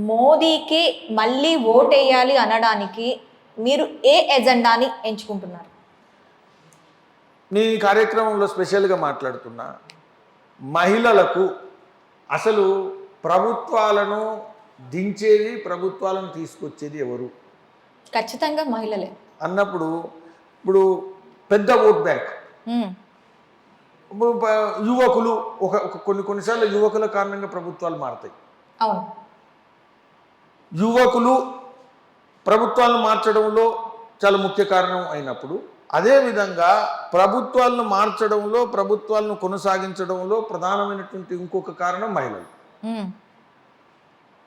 మోదీకి మళ్ళీ ఓటేయాలి అనడానికి మీరు ఏ ఎజెండాని ఎంచుకుంటున్నారు? నీ కార్యక్రమంలో స్పెషల్గా మాట్లాడుతున్నా మహిళలకు అసలు ప్రభుత్వాలను దించేది, ప్రభుత్వాలను తీసుకొచ్చేది ఎవరు? ఖచ్చితంగా మహిళలే అన్నప్పుడు ఇప్పుడు పెద్ద ఓట్ బ్యాంక్, యువకులు కొన్నిసార్లు యువకుల కారణంగా ప్రభుత్వాలు మారుతాయి. అవును, యువకులు ప్రభుత్వాలను మార్చడంలో చాలా ముఖ్య కారణం అయినప్పుడు, అదేవిధంగా ప్రభుత్వాలను మార్చడంలో, ప్రభుత్వాలను కొనసాగించడంలో ప్రధానమైనటువంటి ఇంకొక కారణం మహిళలు.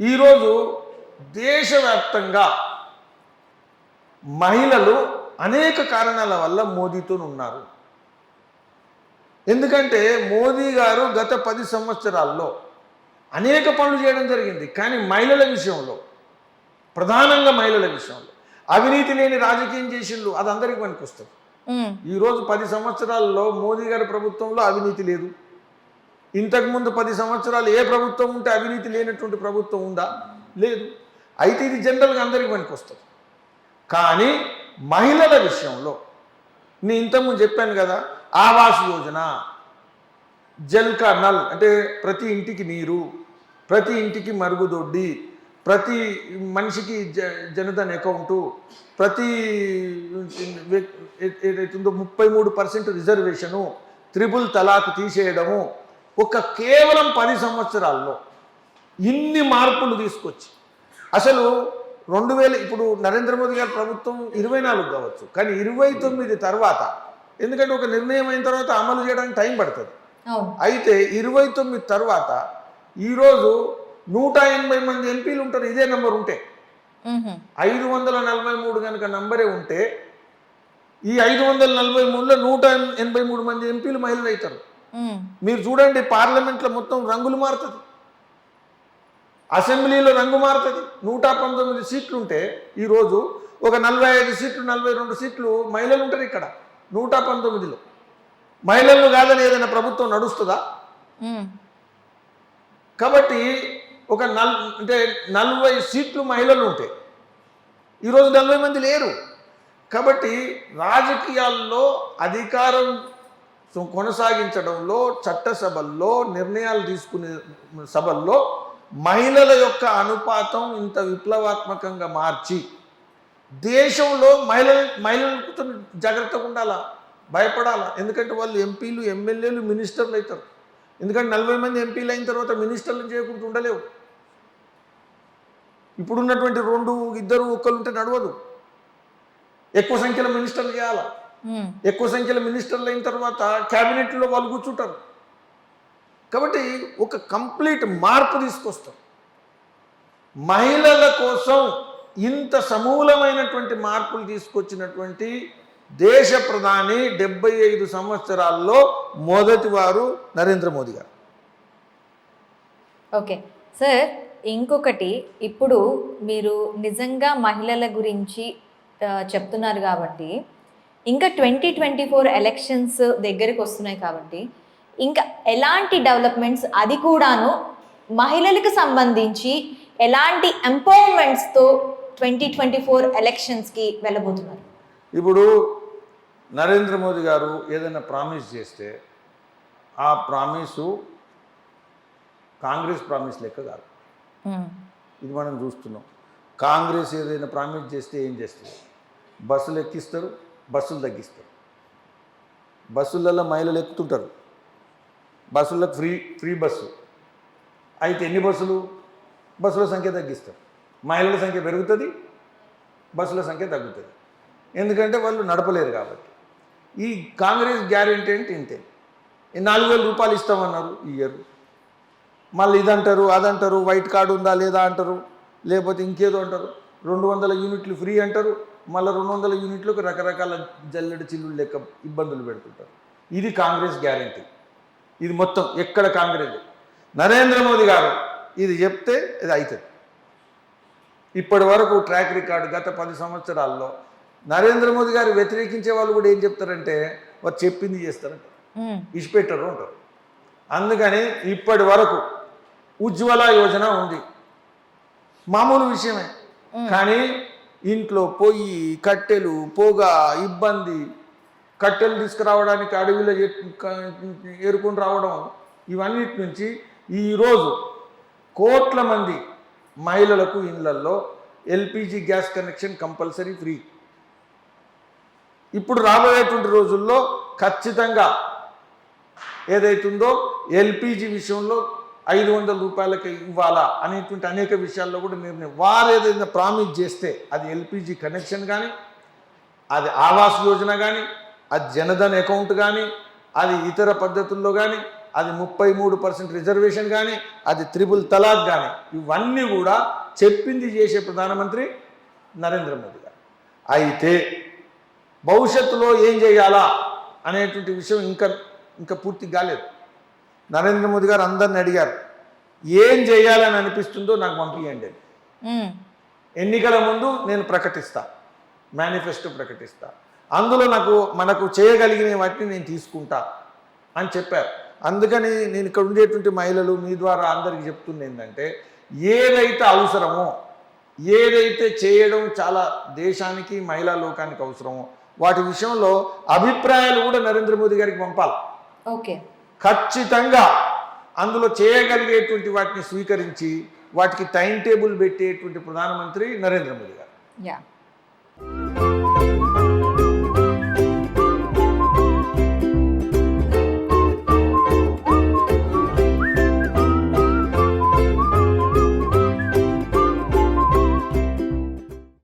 ఈరోజు దేశవ్యాప్తంగా మహిళలు అనేక కారణాల వల్ల మోదీతో ఉన్నారు. ఎందుకంటే మోదీ గారు గత 10 సంవత్సరాల్లో అనేక పనులు చేయడం జరిగింది. కానీ మహిళల విషయంలో, ప్రధానంగా మహిళల విషయంలో అవినీతి లేని రాజకీయం చేసిండు. అది అందరికీ పనికొస్తుంది. ఈరోజు 10 సంవత్సరాల్లో మోదీ గారి ప్రభుత్వంలో అవినీతి లేదు. ఇంతకుముందు 10 సంవత్సరాలు ఏ ప్రభుత్వం ఉంటే అవినీతి లేనటువంటి ప్రభుత్వం ఉందా? లేదు. అయితే ఇది జనరల్గా అందరికీ పనికొస్తుంది. కానీ మహిళల విషయంలో నేను ఇంతకుముందు చెప్పాను కదా, ఆవాస్ యోజన, జల్ కా నల్ అంటే ప్రతి ఇంటికి నీరు, ప్రతి ఇంటికి మరుగుదొడ్డి, ప్రతి మనిషికి జనధన్ అకౌంటు, ప్రతి ఏదైతుందో 33% రిజర్వేషను, త్రిపుల్ తలాక్ తీసేయడము, కేవలం 10 సంవత్సరాల్లో ఇన్ని మార్పులు తీసుకొచ్చి అసలు 2000 ఇప్పుడు నరేంద్ర మోదీ గారి ప్రభుత్వం 24 కావచ్చు, కానీ 29 తర్వాత, ఎందుకంటే ఒక నిర్ణయం అయిన తర్వాత అమలు చేయడానికి టైం పడుతుంది. అయితే 29 తర్వాత ఈరోజు 180 మంది ఎంపీలు ఉంటారు. ఇదే నెంబర్ ఉంటే 543 కనుక నంబరే ఉంటే ఈ 543లో 183 మంది ఎంపీలు మహిళలు అవుతారు. మీరు చూడండి, పార్లమెంట్లో మొత్తం రంగులు మారుతుంది, అసెంబ్లీలో రంగు మారుతుంది. 119 సీట్లు ఉంటే ఈరోజు 45 సీట్లు, 42 సీట్లు మహిళలు ఉంటారు. ఇక్కడ 119లో మహిళలు కాదని ఏదైనా ప్రభుత్వం నడుస్తుందా? కాబట్టి అంటే 40 సీట్లు మహిళలు ఉంటే ఈరోజు 40 మంది లేరు. కాబట్టి రాజకీయాల్లో అధికారం కొనసాగించడంలో, చట్టసభల్లో నిర్ణయాలు తీసుకునే సభల్లో మహిళల యొక్క అనుపాతం ఇంత విప్లవాత్మకంగా మార్చి దేశంలో మహిళలకు జాగ్రత్తగా ఉండాలా, భయపడాలా. ఎందుకంటే వాళ్ళు ఎంపీలు, ఎమ్మెల్యేలు, మినిస్టర్లు అవుతారు. ఎందుకంటే 40 మంది ఎంపీలు అయిన తర్వాత మినిస్టర్లు చేయకుండా ఉండలేవు. ఇప్పుడున్నటువంటి 2, 2 ఒక్కరు ఉంటే నడవదు. ఎక్కువ సంఖ్యలో మినిస్టర్లు చేయాలా. ఎక్కువ సంఖ్యలో మినిస్టర్లు అయిన తర్వాత క్యాబినెట్లో వాళ్ళు కూర్చుంటారు. కాబట్టి ఒక కంప్లీట్ మార్పు తీసుకొస్తారు. మహిళల కోసం ఇంత సమూలమైనటువంటి మార్పులు తీసుకొచ్చినటువంటి దేశ ప్రధాని 75 సంవత్సరాల్లో మొదటి వారు నరేంద్ర మోదీ గారు. ఓకే సార్, ఇంకొకటి, ఇప్పుడు మీరు నిజంగా మహిళల గురించి చెప్తున్నారు కాబట్టి, ఇంకా 2024 ఎలక్షన్స్ దగ్గరికి వస్తున్నాయి కాబట్టి ఇంకా ఎలాంటి డెవలప్మెంట్స్, అది కూడాను మహిళలకు సంబంధించి ఎలాంటి ఎంపవర్మెంట్స్తో 2024 ఎలక్షన్స్కి వెళ్ళబోతున్నారు? ఇప్పుడు నరేంద్ర మోదీ గారు ఏదైనా ప్రామిస్ చేస్తే ఆ ప్రామిసు కాంగ్రెస్ ప్రామిస్ లెక్క కాదు. ఇది మనం చూస్తున్నాం. కాంగ్రెస్ ఏదైనా ప్రామిస్ చేస్తే ఏం చేస్తారు? బస్సులు ఎక్కిస్తారు, బస్సులు తగ్గిస్తారు. బస్సులలో మహిళలు ఎక్కుతుంటారు, బస్సులకు ఫ్రీ బస్సు అయితే ఎన్ని బస్సులు? బస్సుల సంఖ్య తగ్గిస్తారు, మహిళల సంఖ్య పెరుగుతుంది, బస్సుల సంఖ్య తగ్గుతుంది. ఎందుకంటే వాళ్ళు నడపలేరు కాబట్టి. ఈ కాంగ్రెస్ గ్యారెంటీ అంటే ఇంతే. 4,000 రూపాయలు ఇస్తామన్నారు ఈ ఇయర్, మళ్ళీ ఇదంటారు, అదంటారు, వైట్ కార్డు ఉందా లేదా అంటారు, లేకపోతే ఇంకేదో అంటారు. 200 యూనిట్లు ఫ్రీ అంటారు, మళ్ళీ 200 యూనిట్లకు రకరకాల జల్లెడ చిల్లులు లెక్క ఇబ్బందులు పెడుతుంటారు. ఇది కాంగ్రెస్ గ్యారెంటీ. ఇది మొత్తం ఎక్కడ కాంగ్రెస్. నరేంద్ర మోదీ గారు ఇది చెప్తే ఇది అవుతుంది. ఇప్పటి వరకు ట్రాక్ రికార్డు గత 10 సంవత్సరాల్లో నరేంద్ర మోదీ గారు వ్యతిరేకించే వాళ్ళు కూడా ఏం చెప్తారంటే వారు చెప్పింది చేస్తారంట, ఇచ్చిపెట్టరు అంటారు. అందుకని ఇప్పటి వరకు ఉజ్వల యోజన ఉంది, మామూలు విషయమే. కానీ ఇంట్లో పొయ్యి, కట్టెలు, పొగ, ఇబ్బంది, కట్టెలు తీసుకురావడానికి అడవిలో ఏరుకొని రావడం, ఇవన్నిటి నుంచి ఈరోజు కోట్ల మంది మహిళలకు ఇళ్లల్లో LPG gas connection compulsory free. ఇప్పుడు రాబోయేటువంటి రోజుల్లో ఖచ్చితంగా ఏదైతుందో ఎల్పిజి విషయంలో 500 రూపాయలకి ఇవ్వాలా అనేటువంటి అనేక విషయాల్లో కూడా నిర్ణయం. వారు ఏదైనా ప్రామిస్ చేస్తే అది ఎల్పిజి కనెక్షన్ కానీ, అది ఆవాస్ యోజన కానీ, అది జనధన్ అకౌంట్ కానీ, అది ఇతర పద్ధతుల్లో కానీ, అది 33% రిజర్వేషన్ కానీ, అది త్రిపుల్ తలాక్ కానీ, ఇవన్నీ కూడా చెప్పింది చేసే ప్రధానమంత్రి నరేంద్ర మోదీ గారు. అయితే భవిష్యత్తులో ఏం చేయాలా అనేటువంటి విషయం ఇంకా పూర్తి కాలేదు. నరేంద్ర మోదీ గారు అందరిని అడిగారు, ఏం చేయాలని అనిపిస్తుందో నాకు పంపించండి. ఎన్నికల ముందు నేను ప్రకటిస్తా, మేనిఫెస్టో ప్రకటిస్తా, అందులో మనకు చేయగలిగిన వాటిని నేను తీసుకుంటా అని చెప్పారు. అందుకని నేను ఇక్కడ ఉండేటువంటి మహిళలు మీ ద్వారా అందరికీ చెప్తుంది ఏంటంటే, ఏదైతే అవసరమో, ఏదైతే చేయడం చాలా దేశానికి మహిళా లోకానికి అవసరమో వాటి విషయంలో అభిప్రాయాలు కూడా నరేంద్ర మోదీ గారికి పంపాలి. ఓకే, ఖచ్చితంగా అందులో చేయగలిగేటువంటి వాటిని స్వీకరించి వాటికి టైం టేబుల్ పెట్టేటువంటి ప్రధానమంత్రి నరేంద్ర మోదీ గారు. యా.